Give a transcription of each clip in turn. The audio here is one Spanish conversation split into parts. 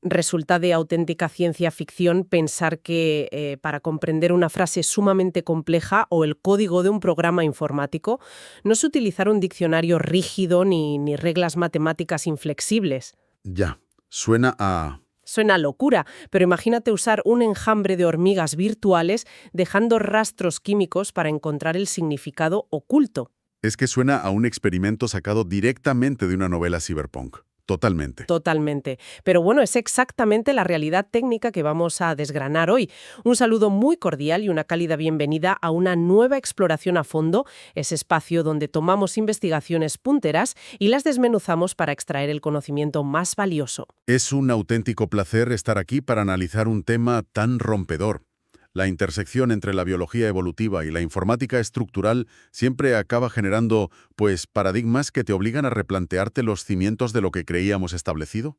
Resulta de auténtica ciencia ficción pensar que para comprender una frase sumamente compleja o el código de un programa informático no es utilizar un diccionario rígido ni reglas matemáticas inflexibles. Ya, suena a... Suena a locura, pero imagínate usar un enjambre de hormigas virtuales dejando rastros químicos para encontrar el significado oculto. Es que suena a un experimento sacado directamente de una novela cyberpunk. Totalmente. Totalmente. Pero bueno, es exactamente la realidad técnica que vamos a desgranar hoy. Un saludo muy cordial y una cálida bienvenida a una nueva exploración a fondo, ese espacio donde tomamos investigaciones punteras y las desmenuzamos para extraer el conocimiento más valioso. Es un auténtico placer estar aquí para analizar un tema tan rompedor. La intersección entre la biología evolutiva y la informática estructural siempre acaba generando, pues, paradigmas que te obligan a replantearte los cimientos de lo que creíamos establecido.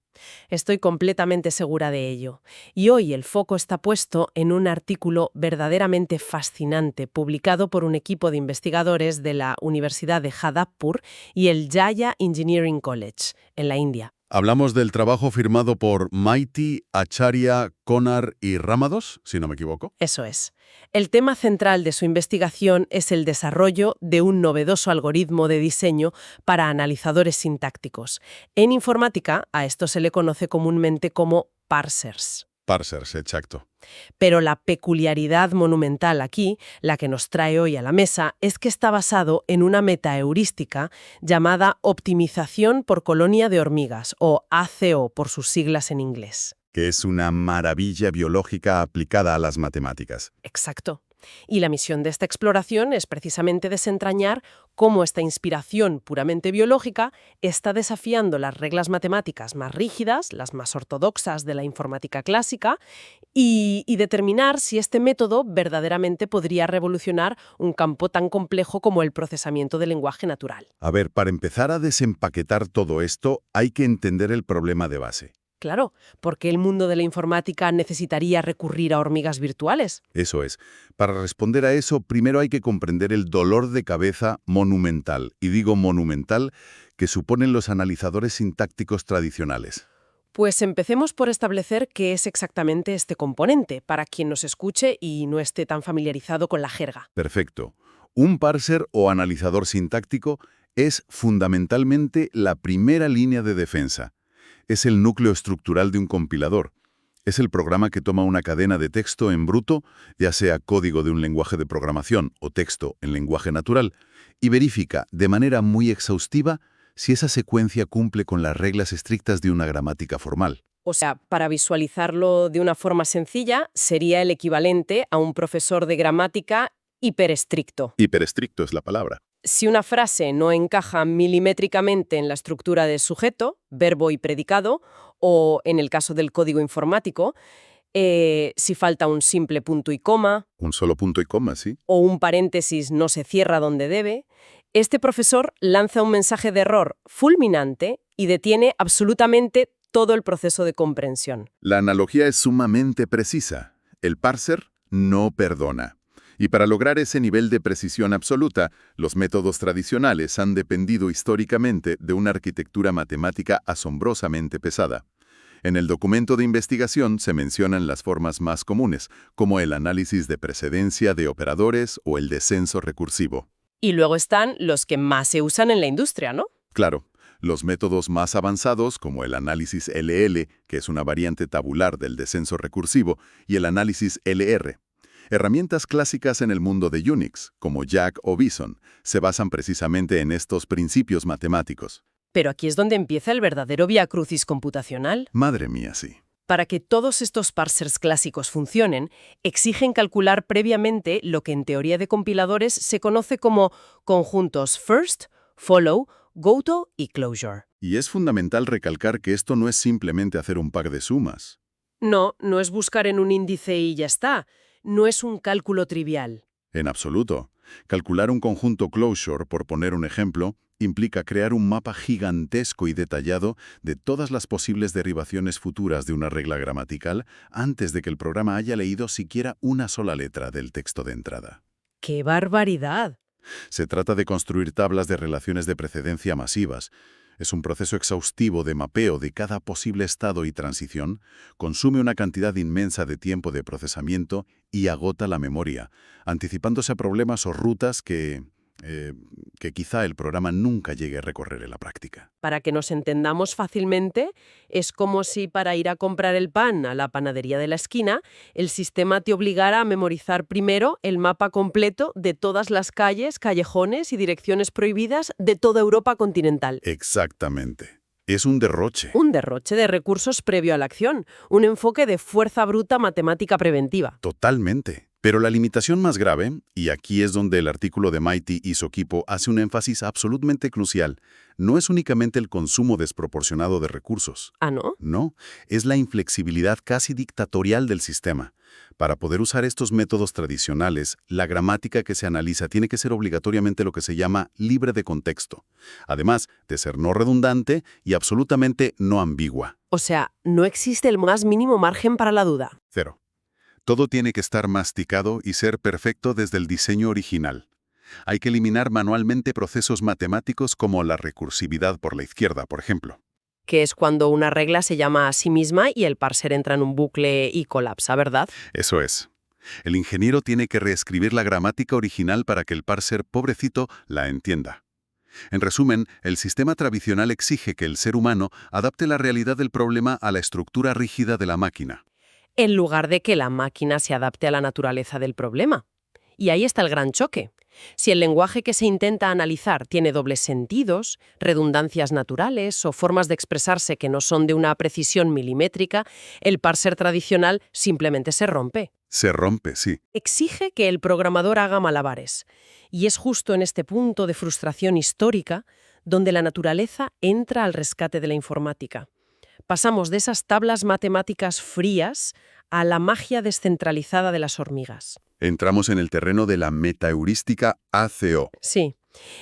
Estoy completamente segura de ello. Y hoy el foco está puesto en un artículo verdaderamente fascinante publicado por un equipo de investigadores de la Universidad de Jadavpur y el Jaya Engineering College, en la India. Hablamos del trabajo firmado por Maiti, Acharya, Konar y Ramados, si no me equivoco. Eso es. El tema central de su investigación es el desarrollo de un novedoso algoritmo de diseño para analizadores sintácticos. En informática, a esto se le conoce comúnmente como parsers. Parsers, exacto. Pero la peculiaridad monumental aquí, la que nos trae hoy a la mesa, es que está basado en una metaheurística llamada optimización por colonia de hormigas, o ACO por sus siglas en inglés. Que es una maravilla biológica aplicada a las matemáticas. Exacto. Y la misión de esta exploración es precisamente desentrañar cómo esta inspiración puramente biológica está desafiando las reglas matemáticas más rígidas, las más ortodoxas de la informática clásica, y determinar si este método verdaderamente podría revolucionar un campo tan complejo como el procesamiento del lenguaje natural. A ver, para empezar a desempaquetar todo esto, hay que entender el problema de base. Claro, porque el mundo de la informática necesitaría recurrir a hormigas virtuales. Eso es. Para responder a eso, primero hay que comprender el dolor de cabeza monumental, y digo monumental, que suponen los analizadores sintácticos tradicionales. Pues empecemos por establecer qué es exactamente este componente, para quien nos escuche y no esté tan familiarizado con la jerga. Perfecto. Un parser o analizador sintáctico es fundamentalmente la primera línea de defensa. Es el núcleo estructural de un compilador. Es el programa que toma una cadena de texto en bruto, ya sea código de un lenguaje de programación o texto en lenguaje natural, y verifica de manera muy exhaustiva si esa secuencia cumple con las reglas estrictas de una gramática formal. O sea, para visualizarlo de una forma sencilla, sería el equivalente a un profesor de gramática hiperestricto. Hiperestricto es la palabra. Si una frase no encaja milimétricamente en la estructura de sujeto, verbo y predicado, o en el caso del código informático, si falta un simple punto y coma, Un solo punto y coma, ¿sí? o un paréntesis no se cierra donde debe, este profesor lanza un mensaje de error fulminante y detiene absolutamente todo el proceso de comprensión. La analogía es sumamente precisa. El parser no perdona. Y para lograr ese nivel de precisión absoluta, los métodos tradicionales han dependido históricamente de una arquitectura matemática asombrosamente pesada. En el documento de investigación se mencionan las formas más comunes, como el análisis de precedencia de operadores o el descenso recursivo. Y luego están los que más se usan en la industria, ¿no? Claro, los métodos más avanzados, como el análisis LL, que es una variante tabular del descenso recursivo, y el análisis LR. Herramientas clásicas en el mundo de Unix, como Jack o Bison, se basan precisamente en estos principios matemáticos. Pero aquí es donde empieza el verdadero viacrucis computacional. Madre mía, sí. Para que todos estos parsers clásicos funcionen, exigen calcular previamente lo que en teoría de compiladores se conoce como conjuntos first, follow, goto y closure. Y es fundamental recalcar que esto no es simplemente hacer un par de sumas. No, no es buscar en un índice y ya está. No es un cálculo trivial. En absoluto. Calcular un conjunto closure, por poner un ejemplo, implica crear un mapa gigantesco y detallado de todas las posibles derivaciones futuras de una regla gramatical antes de que el programa haya leído siquiera una sola letra del texto de entrada. ¡Qué barbaridad! Se trata de construir tablas de relaciones de precedencia masivas. Es un proceso exhaustivo de mapeo de cada posible estado y transición, consume una cantidad inmensa de tiempo de procesamiento y agota la memoria, anticipándose a problemas o rutas que quizá el programa nunca llegue a recorrer en la práctica. Para que nos entendamos fácilmente, es como si para ir a comprar el pan a la panadería de la esquina, el sistema te obligara a memorizar primero el mapa completo de todas las calles, callejones y direcciones prohibidas de toda Europa continental. Exactamente. Es un derroche. Un derroche de recursos previo a la acción, un enfoque de fuerza bruta matemática preventiva. Totalmente. Pero la limitación más grave, y aquí es donde el artículo de Mighty y su equipo hace un énfasis absolutamente crucial, no es únicamente el consumo desproporcionado de recursos. ¿Ah, no? No, es la inflexibilidad casi dictatorial del sistema. Para poder usar estos métodos tradicionales, la gramática que se analiza tiene que ser obligatoriamente lo que se llama libre de contexto, además de ser no redundante y absolutamente no ambigua. O sea, no existe el más mínimo margen para la duda. Cero. Todo tiene que estar masticado y ser perfecto desde el diseño original. Hay que eliminar manualmente procesos matemáticos como la recursividad por la izquierda, por ejemplo. Que es cuando una regla se llama a sí misma y el parser entra en un bucle y colapsa, ¿verdad? Eso es. El ingeniero tiene que reescribir la gramática original para que el parser, pobrecito, la entienda. En resumen, el sistema tradicional exige que el ser humano adapte la realidad del problema a la estructura rígida de la máquina. En lugar de que la máquina se adapte a la naturaleza del problema. Y ahí está el gran choque. Si el lenguaje que se intenta analizar tiene dobles sentidos, redundancias naturales o formas de expresarse que no son de una precisión milimétrica, el parser tradicional simplemente se rompe. Se rompe, sí. Exige que el programador haga malabares. Y es justo en este punto de frustración histórica donde la naturaleza entra al rescate de la informática. Pasamos de esas tablas matemáticas frías a la magia descentralizada de las hormigas. Entramos en el terreno de la metaheurística ACO. Sí,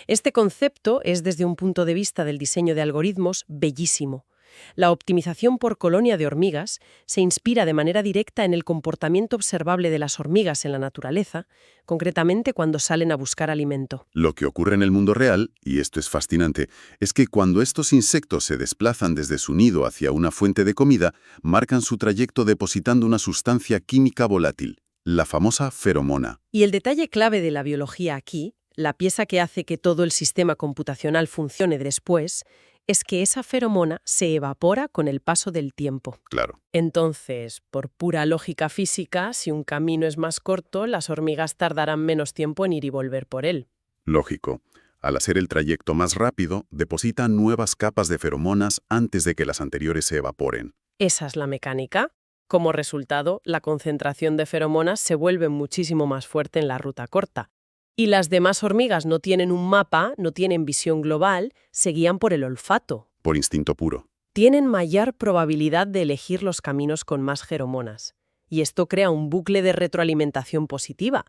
este concepto es desde un punto de vista del diseño de algoritmos bellísimo. La optimización por colonia de hormigas se inspira de manera directa en el comportamiento observable de las hormigas en la naturaleza, concretamente cuando salen a buscar alimento. Lo que ocurre en el mundo real, y esto es fascinante, es que cuando estos insectos se desplazan desde su nido hacia una fuente de comida, marcan su trayecto depositando una sustancia química volátil, la famosa feromona. Y el detalle clave de la biología aquí, la pieza que hace que todo el sistema computacional funcione después, es que esa feromona se evapora con el paso del tiempo. Claro. Entonces, por pura lógica física, si un camino es más corto, las hormigas tardarán menos tiempo en ir y volver por él. Lógico. Al hacer el trayecto más rápido, depositan nuevas capas de feromonas antes de que las anteriores se evaporen. Esa es la mecánica. Como resultado, la concentración de feromonas se vuelve muchísimo más fuerte en la ruta corta. Y las demás hormigas no tienen un mapa, no tienen visión global, se guían por el olfato. Por instinto puro. Tienen mayor probabilidad de elegir los caminos con más feromonas. Y esto crea un bucle de retroalimentación positiva.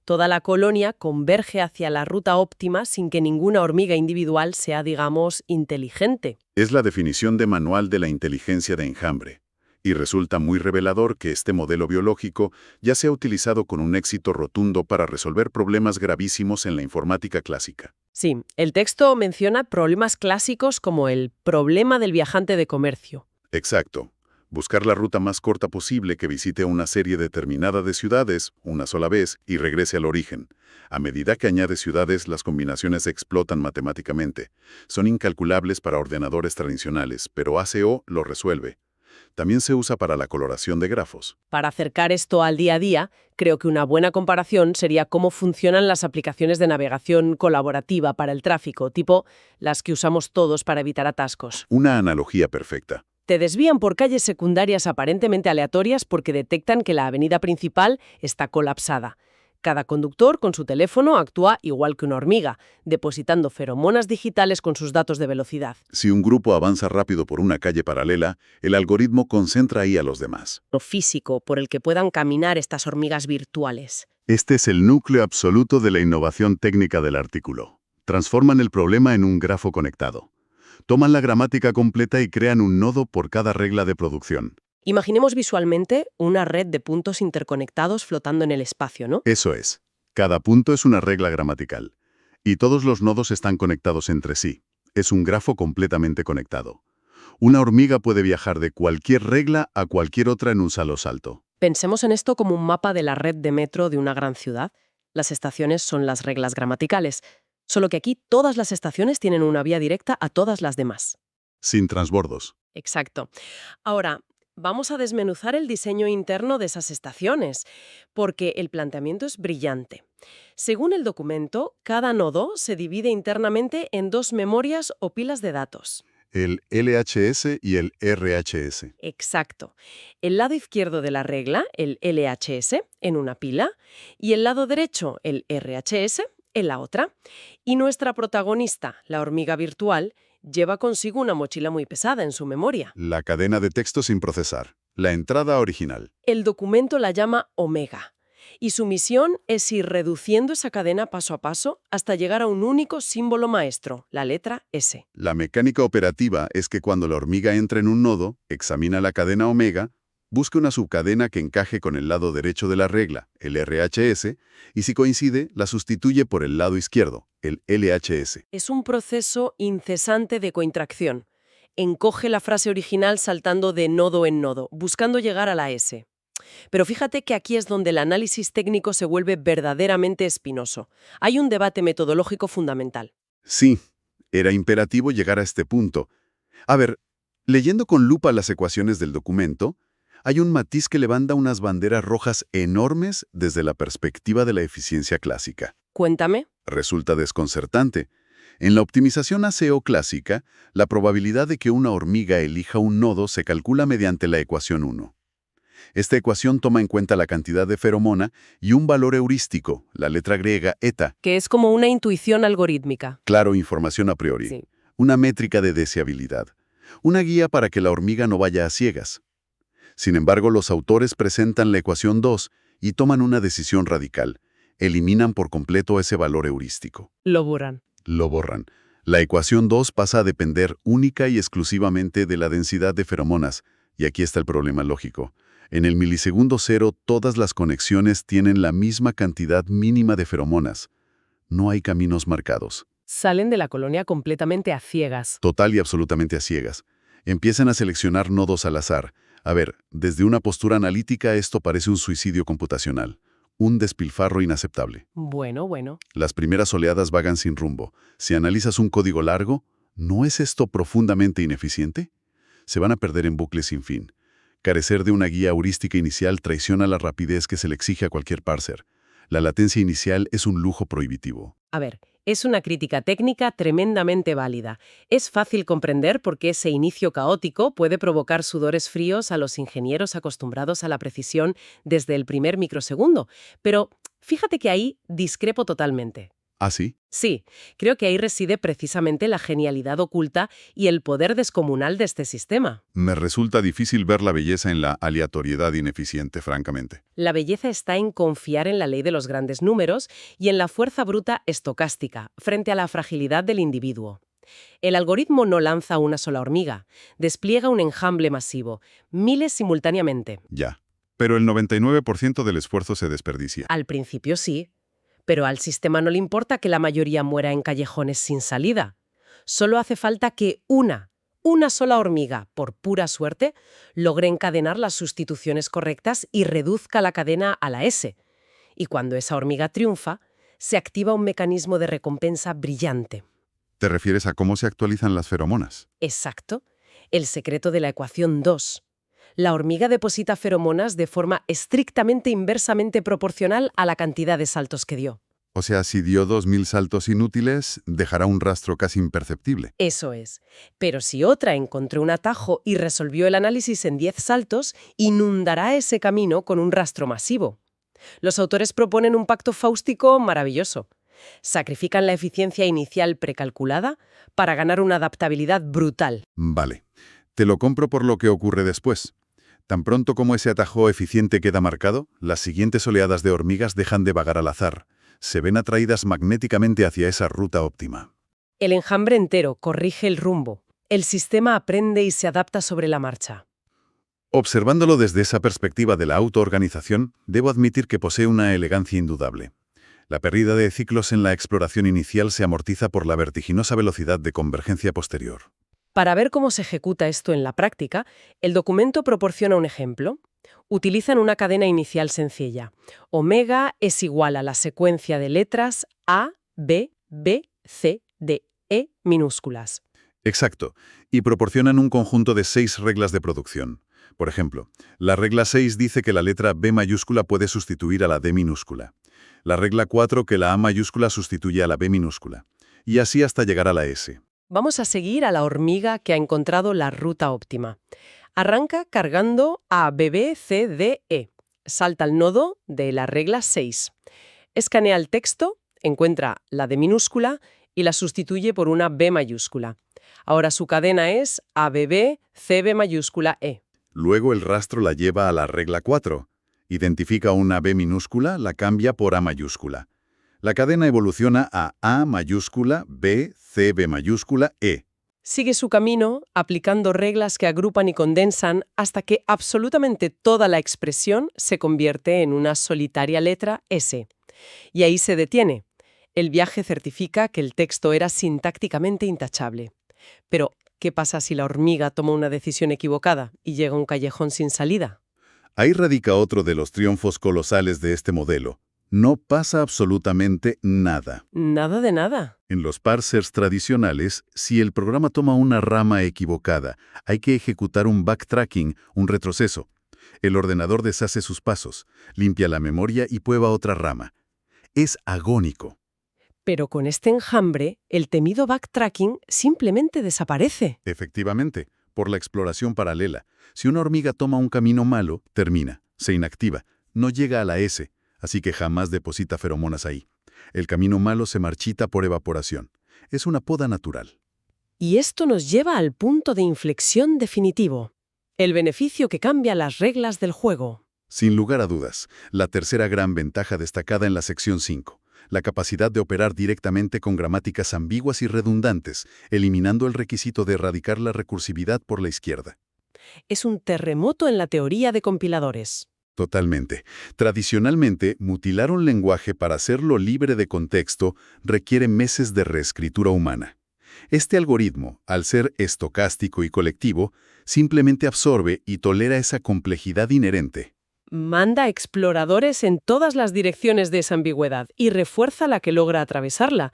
Toda la colonia converge hacia la ruta óptima sin que ninguna hormiga individual sea, digamos, inteligente. Es la definición de manual de la inteligencia de enjambre. Y resulta muy revelador que este modelo biológico ya se ha utilizado con un éxito rotundo para resolver problemas gravísimos en la informática clásica. Sí, el texto menciona problemas clásicos como el problema del viajante de comercio. Exacto. Buscar la ruta más corta posible que visite una serie determinada de ciudades una sola vez y regrese al origen. A medida que añade ciudades, las combinaciones explotan matemáticamente. Son incalculables para ordenadores tradicionales, pero ACO lo resuelve. También se usa para la coloración de grafos. Para acercar esto al día a día, creo que una buena comparación sería cómo funcionan las aplicaciones de navegación colaborativa para el tráfico, tipo las que usamos todos para evitar atascos. Una analogía perfecta. Te desvían por calles secundarias aparentemente aleatorias porque detectan que la avenida principal está colapsada. Cada conductor con su teléfono actúa igual que una hormiga, depositando feromonas digitales con sus datos de velocidad. Si un grupo avanza rápido por una calle paralela, el algoritmo concentra ahí a los demás. Lo físico por el que puedan caminar estas hormigas virtuales. Este es el núcleo absoluto de la innovación técnica del artículo. Transforman el problema en un grafo conectado. Toman la gramática completa y crean un nodo por cada regla de producción. Imaginemos visualmente una red de puntos interconectados flotando en el espacio, ¿no? Eso es. Cada punto es una regla gramatical. Y todos los nodos están conectados entre sí. es un grafo completamente conectado. Una hormiga puede viajar de cualquier regla a cualquier otra en un solo salto. Pensemos en esto como un mapa de la red de metro de una gran ciudad. Las estaciones son las reglas gramaticales, solo que aquí todas las estaciones tienen una vía directa a todas las demás. Sin transbordos. Exacto. Ahora, vamos a desmenuzar el diseño interno de esas estaciones, porque el planteamiento es brillante. Según el documento, cada nodo se divide internamente en dos memorias o pilas de datos. El LHS y el RHS. Exacto. El lado izquierdo de la regla, el LHS, en una pila, y el lado derecho, el RHS, en la otra. Y nuestra protagonista, la hormiga virtual, lleva consigo una mochila muy pesada en su memoria. La cadena de texto sin procesar. La entrada original. El documento la llama Omega, y su misión es ir reduciendo esa cadena paso a paso hasta llegar a un único símbolo maestro, la letra S. La mecánica operativa es que cuando la hormiga entra en un nodo, examina la cadena omega, busca una subcadena que encaje con el lado derecho de la regla, el RHS, y si coincide, la sustituye por el lado izquierdo, el LHS. Es un proceso incesante de cointracción. Encoge la frase original saltando de nodo en nodo, buscando llegar a la S. Pero fíjate que aquí es donde el análisis técnico se vuelve verdaderamente espinoso. Hay un debate metodológico fundamental. Sí, era imperativo llegar a este punto. A ver, leyendo con lupa las ecuaciones del documento, hay un matiz que levanta unas banderas rojas enormes desde la perspectiva de la eficiencia clásica. Cuéntame. Resulta desconcertante. En la optimización ASEO clásica, la probabilidad de que una hormiga elija un nodo se calcula mediante la ecuación 1. Esta ecuación toma en cuenta la cantidad de feromona y un valor heurístico, la letra griega eta, Que es como una intuición algorítmica. claro, información a priori, Sí. una métrica de deseabilidad, una guía para que la hormiga no vaya a ciegas. Sin embargo, los autores presentan la ecuación 2 y toman una decisión radical. Eliminan por completo ese valor heurístico. Lo borran. Lo borran. La ecuación 2 pasa a depender única y exclusivamente de la densidad de feromonas, y aquí está el problema lógico. En el milisegundo cero, todas las conexiones tienen la misma cantidad mínima de feromonas. No hay caminos marcados. Salen de la colonia completamente a ciegas. Total y absolutamente a ciegas. Empiezan a seleccionar nodos al azar. A ver, desde una postura analítica esto parece un suicidio computacional. Un despilfarro inaceptable. Bueno. Las primeras oleadas vagan sin rumbo. Si analizas un código largo, ¿no es esto profundamente ineficiente? Se van a perder en bucles sin fin. Carecer de una guía heurística inicial traiciona la rapidez que se le exige a cualquier parser. La latencia inicial es un lujo prohibitivo. A ver, es una crítica técnica tremendamente válida. Es fácil comprender por qué ese inicio caótico puede provocar sudores fríos a los ingenieros acostumbrados a la precisión desde el primer microsegundo. Pero fíjate que ahí discrepo totalmente. ¿Ah, sí? Sí, creo que ahí reside precisamente la genialidad oculta y el poder descomunal de este sistema. Me resulta difícil ver la belleza en la aleatoriedad ineficiente, francamente. La belleza está en confiar en la ley de los grandes números y en la fuerza bruta estocástica frente a la fragilidad del individuo. El algoritmo no lanza una sola hormiga, despliega un enjambre masivo, miles simultáneamente. Ya. Pero el 99% del esfuerzo se desperdicia. Al principio sí, pero al sistema no le importa que la mayoría muera en callejones sin salida. Solo hace falta que una sola hormiga, por pura suerte, logre encadenar las sustituciones correctas y reduzca la cadena a la S. Y cuando esa hormiga triunfa, se activa un mecanismo de recompensa brillante. ¿Te refieres a cómo se actualizan las feromonas? Exacto. El secreto de la ecuación 2. La hormiga deposita feromonas de forma estrictamente inversamente proporcional a la cantidad de saltos que dio. O sea, si dio 2000 saltos inútiles, dejará un rastro casi imperceptible. Eso es. Pero si otra encontró un atajo y resolvió el análisis en 10 saltos, inundará ese camino con un rastro masivo. Los autores proponen un pacto fáustico maravilloso. Sacrifican la eficiencia inicial precalculada para ganar una adaptabilidad brutal. Vale. Te lo compro por lo que ocurre después. Tan pronto como ese atajo eficiente queda marcado, las siguientes oleadas de hormigas dejan de vagar al azar. Se ven atraídas magnéticamente hacia esa ruta óptima. El enjambre entero corrige el rumbo. El sistema aprende y se adapta sobre la marcha. Observándolo desde esa perspectiva de la autoorganización, debo admitir que posee una elegancia indudable. La pérdida de ciclos en la exploración inicial se amortiza por la vertiginosa velocidad de convergencia posterior. Para ver cómo se ejecuta esto en la práctica, el documento proporciona un ejemplo. Utilizan una cadena inicial sencilla. Omega es igual a la secuencia de letras A, B, B, C, D, E minúsculas. Exacto, y proporcionan un conjunto de 6 reglas de producción. Por ejemplo, la regla 6 dice que la letra B mayúscula puede sustituir a la D minúscula. La regla 4 que la A mayúscula sustituye a la B minúscula. Y así hasta llegar a la S. Vamos a seguir a la hormiga que ha encontrado la ruta óptima. Arranca cargando A, B, B, C, D, E. Salta al nodo de la regla 6. Escanea el texto, encuentra la D minúscula y la sustituye por una B mayúscula. Ahora su cadena es ABB, CB mayúscula E. Luego el rastro la lleva a la regla 4. Identifica una B minúscula, la cambia por A mayúscula. La cadena evoluciona a mayúscula, B, C, B mayúscula, E. Sigue su camino aplicando reglas que agrupan y condensan hasta que absolutamente toda la expresión se convierte en una solitaria letra S. Y ahí se detiene. El viaje certifica que el texto era sintácticamente intachable. Pero, ¿qué pasa si la hormiga toma una decisión equivocada y llega a un callejón sin salida? Ahí radica otro de los triunfos colosales de este modelo. No pasa absolutamente nada. Nada de nada. En los parsers tradicionales, si el programa toma una rama equivocada, hay que ejecutar un backtracking, un retroceso. El ordenador deshace sus pasos, limpia la memoria y prueba otra rama. Es agónico. Pero con este enjambre, el temido backtracking simplemente desaparece. Efectivamente, por la exploración paralela. Si una hormiga toma un camino malo, termina, se inactiva, no llega a la S, así que jamás deposita feromonas ahí. El camino malo se marchita por evaporación. Es una poda natural. Y esto nos lleva al punto de inflexión definitivo. El beneficio que cambia las reglas del juego. Sin lugar a dudas, la tercera gran ventaja destacada en la sección 5. La capacidad de operar directamente con gramáticas ambiguas y redundantes, eliminando el requisito de erradicar la recursividad por la izquierda. Es un terremoto en la teoría de compiladores. Totalmente. Tradicionalmente, mutilar un lenguaje para hacerlo libre de contexto requiere meses de reescritura humana. Este algoritmo, al ser estocástico y colectivo, simplemente absorbe y tolera esa complejidad inherente. Manda exploradores en todas las direcciones de esa ambigüedad y refuerza la que logra atravesarla.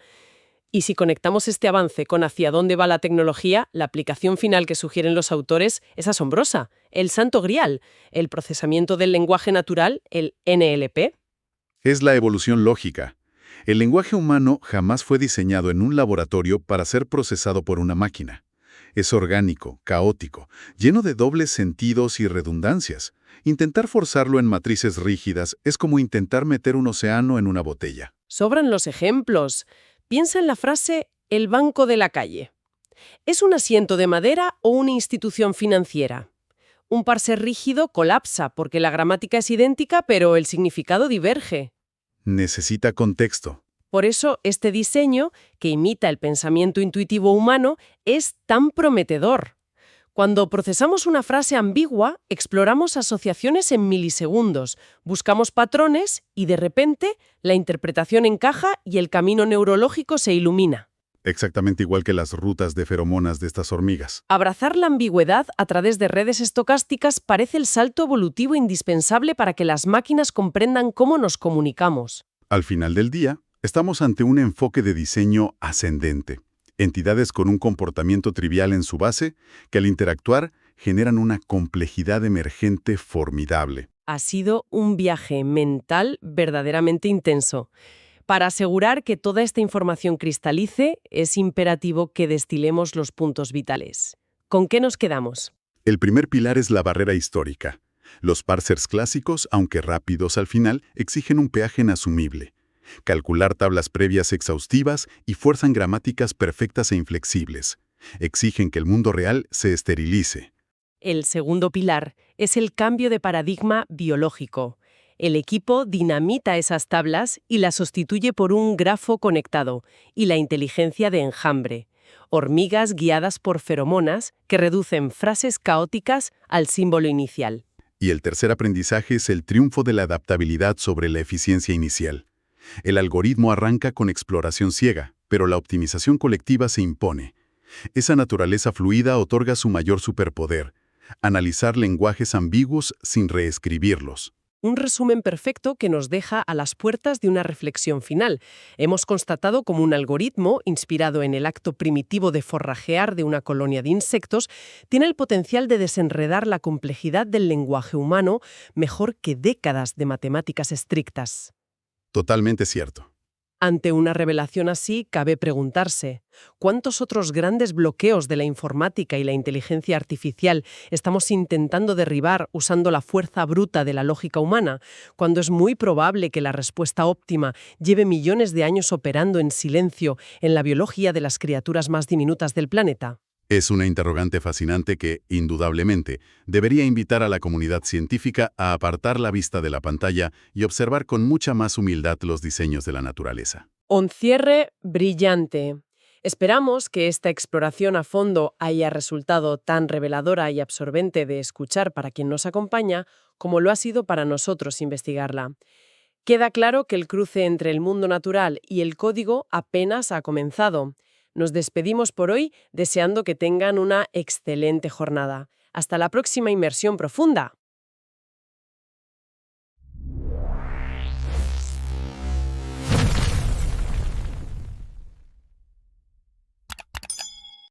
Y si conectamos este avance con hacia dónde va la tecnología, la aplicación final que sugieren los autores es asombrosa. El santo grial, el procesamiento del lenguaje natural, el NLP. Es la evolución lógica. El lenguaje humano jamás fue diseñado en un laboratorio para ser procesado por una máquina. Es orgánico, caótico, lleno de dobles sentidos y redundancias. Intentar forzarlo en matrices rígidas es como intentar meter un océano en una botella. Sobran los ejemplos. Piensa en la frase «el banco de la calle». ¿Es un asiento de madera o una institución financiera? Un parser rígido colapsa porque la gramática es idéntica, pero el significado diverge. Necesita contexto. Por eso, este diseño, que imita el pensamiento intuitivo humano, es tan prometedor. Cuando procesamos una frase ambigua, exploramos asociaciones en milisegundos, buscamos patrones y, de repente, la interpretación encaja y el camino neurológico se ilumina. Exactamente igual que las rutas de feromonas de estas hormigas. Abrazar la ambigüedad a través de redes estocásticas parece el salto evolutivo indispensable para que las máquinas comprendan cómo nos comunicamos. Al final del día, estamos ante un enfoque de diseño ascendente. Entidades con un comportamiento trivial en su base, que al interactuar generan una complejidad emergente formidable. Ha sido un viaje mental verdaderamente intenso. Para asegurar que toda esta información cristalice, es imperativo que destilemos los puntos vitales. ¿Con qué nos quedamos? El primer pilar es la barrera histórica. Los parsers clásicos, aunque rápidos al final, exigen un peaje inasumible. Calcular tablas previas exhaustivas y fuerzan gramáticas perfectas e inflexibles. Exigen que el mundo real se esterilice. El segundo pilar es el cambio de paradigma biológico. El equipo dinamita esas tablas y las sustituye por un grafo conectado y la inteligencia de enjambre. Hormigas guiadas por feromonas que reducen frases caóticas al símbolo inicial. Y el tercer aprendizaje es el triunfo de la adaptabilidad sobre la eficiencia inicial. El algoritmo arranca con exploración ciega, pero la optimización colectiva se impone. Esa naturaleza fluida otorga su mayor superpoder: analizar lenguajes ambiguos sin reescribirlos. Un resumen perfecto que nos deja a las puertas de una reflexión final. Hemos constatado cómo un algoritmo, inspirado en el acto primitivo de forrajear de una colonia de insectos, tiene el potencial de desenredar la complejidad del lenguaje humano mejor que décadas de matemáticas estrictas. Totalmente cierto. Ante una revelación así, cabe preguntarse, ¿cuántos otros grandes bloqueos de la informática y la inteligencia artificial estamos intentando derribar usando la fuerza bruta de la lógica humana, cuando es muy probable que la respuesta óptima lleve millones de años operando en silencio en la biología de las criaturas más diminutas del planeta? Es una interrogante fascinante que, indudablemente, debería invitar a la comunidad científica a apartar la vista de la pantalla y observar con mucha más humildad los diseños de la naturaleza. Un cierre brillante. Esperamos que esta exploración a fondo haya resultado tan reveladora y absorbente de escuchar para quien nos acompaña como lo ha sido para nosotros investigarla. Queda claro que el cruce entre el mundo natural y el código apenas ha comenzado. Nos despedimos por hoy deseando que tengan una excelente jornada. Hasta la próxima inmersión profunda.